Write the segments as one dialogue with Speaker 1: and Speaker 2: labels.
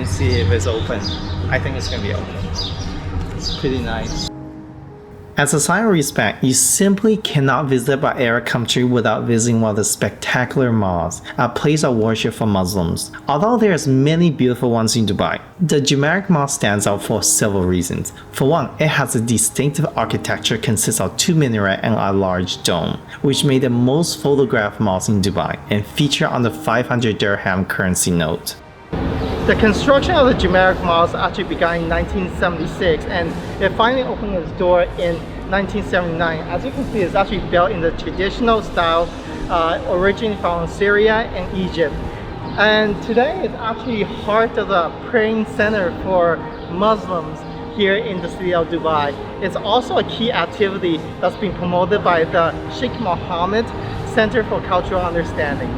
Speaker 1: and see if it's open. I think it's gonna be open. It's pretty nice. As a sign of respect, you simply cannot visit an Arab country without visiting one of the spectacular mosques, a place of worship for Muslims. Although there's many beautiful ones in Dubai, the Jumeirah Mosque stands out for several reasons. For one, it has a distinctive architecture consisting of 2 minarets and a large dome, which made the most photographed mosque in Dubai and featured on the 500 Dirham currency note. The construction of the Jumeirah Mosque actually began in 1976 and it finally opened its door in 1979. As you can see, it's actually built in the traditional style, originating from Syria and Egypt. And today it's actually heart of the praying center for Muslims here in the city of Dubai. It's also a key activity that's been promoted by the Sheikh Mohammed Center for Cultural Understanding.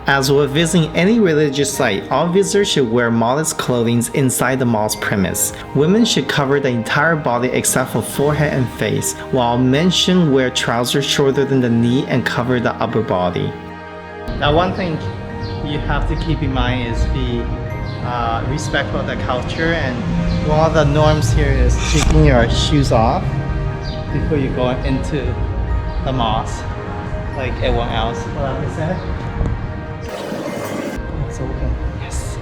Speaker 1: As with visiting any religious site, all visitors should wear modest clothing inside the mosque premise. Women should cover the entire body except for forehead and face, while men should wear trousers shorter than the knee and cover the upper body. Now, one thing you have to keep in mind is be respectful of the culture, and one of the norms here is taking your shoes off before you go into the mosque, like everyone else. What I said? It's open. Yes.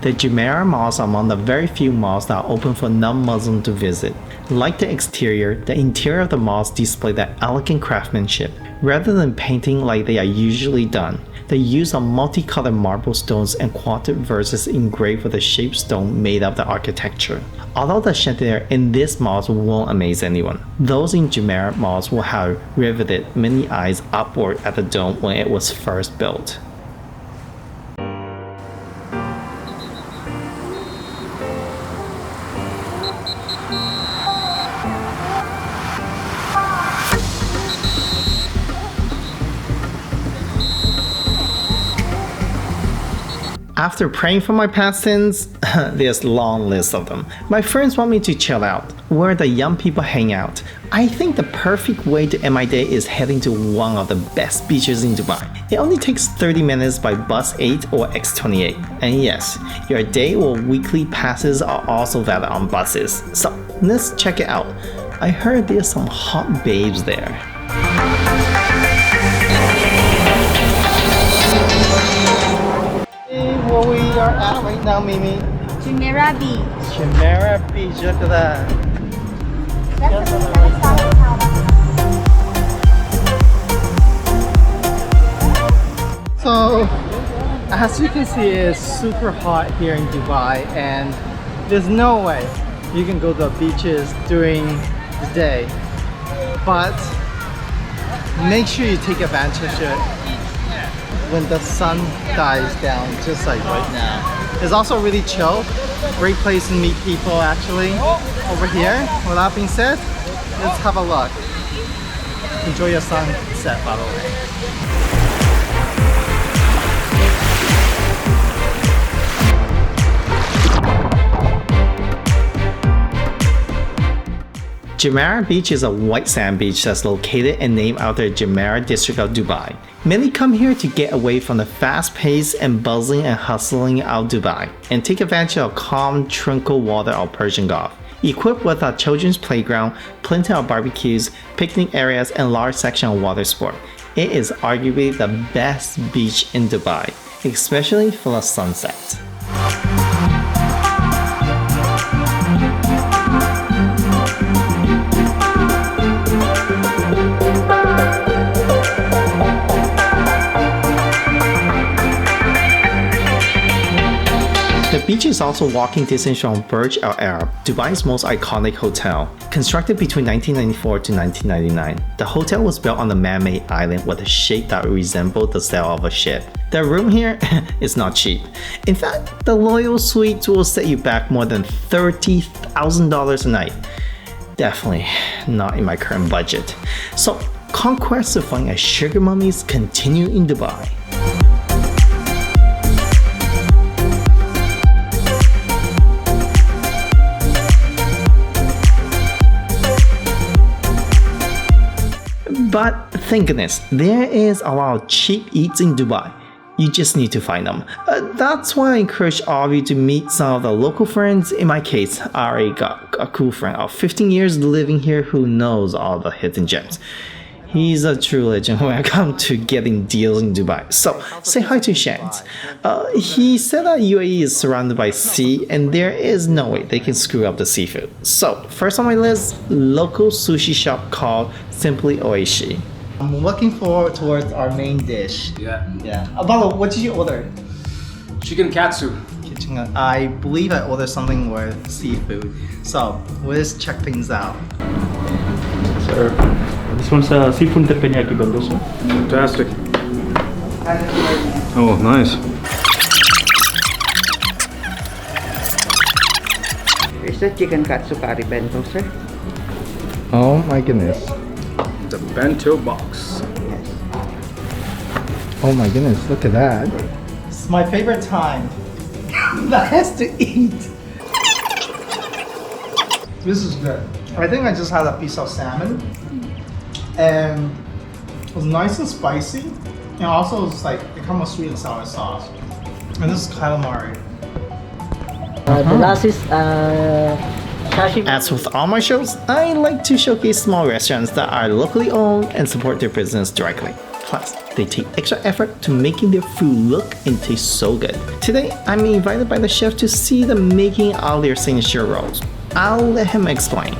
Speaker 1: The Jumeirah Mosque are among the very few mosques that are open for non-Muslims to visit. Like the exterior, the interior of the mosque display that elegant craftsmanship. Rather than painting like they are usually done, they use a multicolored marble stones and quartered verses engraved with the shaped stone made of the architecture. Although the chandelier in this mosque won't amaze anyone, those in Jumeirah Mosque will have riveted many eyes upward at the dome when it was first built. After praying for my past sins, there's a long list of them. My friends want me to chill out, where the young people hang out. I think the perfect way to end my day is heading to one of the best beaches in Dubai. It only takes 30 minutes by bus 8 or X28. And yes, your day or weekly passes are also valid on buses. So let's check it out. I heard there's some hot babes there. Where we are at right now, Mimi?
Speaker 2: Jumeirah Beach.
Speaker 1: Jumeirah Beach, look at that.
Speaker 2: That's the nice hotel.
Speaker 1: So, as you can see, it's super hot here in Dubai, and there's no way you can go to the beaches during the day. But make sure you take advantage of it when the sun dies down, just like right now. It's also really chill, great place to meet people actually over here. With that being said, let's have a look. Enjoy your sunset, by the way. Jumeirah Beach is a white sand beach that's located and named after the Jumeirah district of Dubai. Many come here to get away from the fast-paced and buzzing and hustling of Dubai and take advantage of calm, tranquil water of Persian Gulf. Equipped with a children's playground, plenty of barbecues, picnic areas, and large section of water sport, it is arguably the best beach in Dubai, especially for the sunset. The beach is also walking distance from Burj Al Arab, Dubai's most iconic hotel. Constructed between 1994 to 1999, the hotel was built on the man-made island with a shape that resembled the sail of a ship. The room here is not cheap. In fact, the Royal Suite will set you back more than $30,000 a night. Definitely not in my current budget. So, conquest to find a sugar mummies continue in Dubai. But thank goodness, there is a lot of cheap eats in Dubai. You just need to find them. That's why I encourage all of you to meet some of the local friends. In my case, I already got a cool friend of 15 years living here who knows all the hidden gems. He's a true legend when it comes to getting deals in Dubai. So say hi to Shans. He said that UAE is surrounded by sea and there is no way they can screw up the seafood. So first on my list, local sushi shop called Simply Oishii. I'm looking forward towards our main dish.
Speaker 3: Yeah.
Speaker 1: Abalo, what did you order?
Speaker 3: Chicken katsu.
Speaker 1: I believe I ordered something with seafood. So let's check things out.
Speaker 4: Sir, this one's a seafood teppanyaki bento, sir.
Speaker 3: Fantastic. Oh, nice.
Speaker 5: It's a chicken katsu curry bento, sir.
Speaker 1: Oh my goodness.
Speaker 3: The bento box.
Speaker 1: Oh my goodness, look at that. It's my favorite time. That has to eat. This is good. I think I just had a piece of salmon and it was nice and spicy. And also it's like, it comes with sweet and sour sauce. And this is calamari.
Speaker 6: The last is sashimi.
Speaker 1: As with all my shows, I like to showcase small restaurants that are locally owned and support their business directly. Plus, they take extra effort to making their food look and taste so good. Today, I'm invited by the chef to see the making of their signature rolls. I'll let him explain.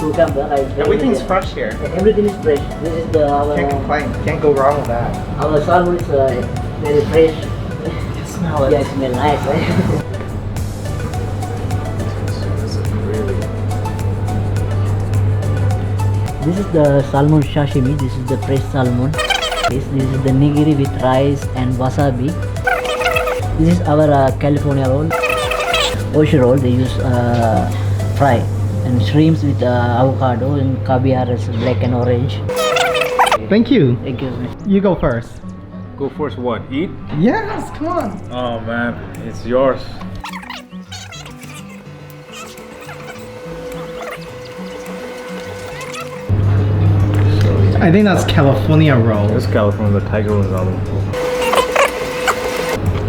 Speaker 1: Everything's fresh here.
Speaker 6: Everything is fresh. This is the our
Speaker 1: Can't complain. Can't go wrong with that.
Speaker 6: our salmon is very fresh.
Speaker 1: Smell it.
Speaker 6: Yeah, it smells nice. Right? This is the salmon sashimi. This is the fresh salmon. This is the nigiri with rice and wasabi. This is our California roll. Oishii roll. They use fry and shrimps with avocado and caviar is black and orange.
Speaker 1: Thank you.
Speaker 6: Thank you.
Speaker 1: You go first.
Speaker 3: Go first, what? Eat?
Speaker 1: Yes, come on.
Speaker 3: Oh man, it's yours.
Speaker 1: I think that's California roll.
Speaker 3: This California, the tiger was other one.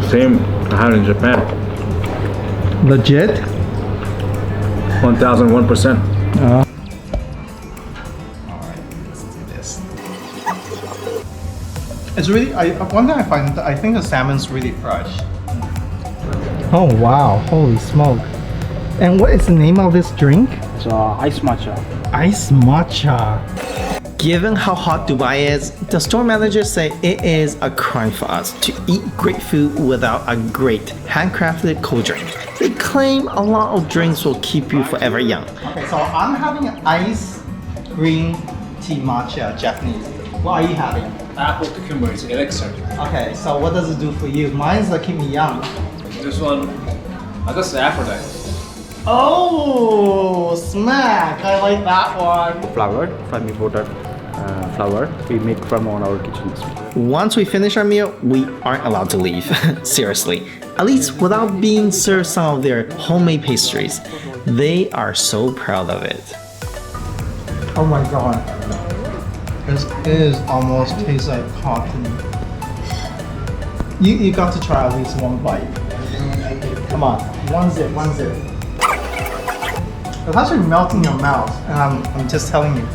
Speaker 3: Same I had in Japan.
Speaker 1: Legit?
Speaker 3: 1001%.
Speaker 1: Alright, let's do this. It's really, one thing I find, I think the salmon's really fresh. Oh wow, holy smoke. And what is the name of this drink?
Speaker 4: It's ice matcha.
Speaker 1: Ice matcha. Given how hot Dubai is, the store managers say it is a crime for us to eat great food without a great handcrafted cold drink. They claim a lot of drinks will keep you forever young. Okay, so I'm having an ice green tea matcha Japanese. What are you having?
Speaker 3: Apple cucumber is elixir.
Speaker 1: Okay, so what does it do for you? Mine's like keep me young.
Speaker 3: This one, I guess Aphrodite.
Speaker 1: Oh, smack! I like that one.
Speaker 4: Flour, from imported flour we make from on our kitchens.
Speaker 1: Once we finish our meal, we aren't allowed to leave. Seriously. At least without being served some of their homemade pastries. They are so proud of it. Oh my god. This is almost tastes like cotton. You got to try at least one bite. Come on, one zip. It's actually melting your mouth, and I'm just telling you.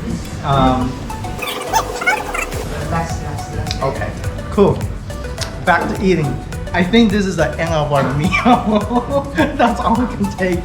Speaker 1: Okay, cool. Back to eating. I think this is the end of our meal. That's all we can take.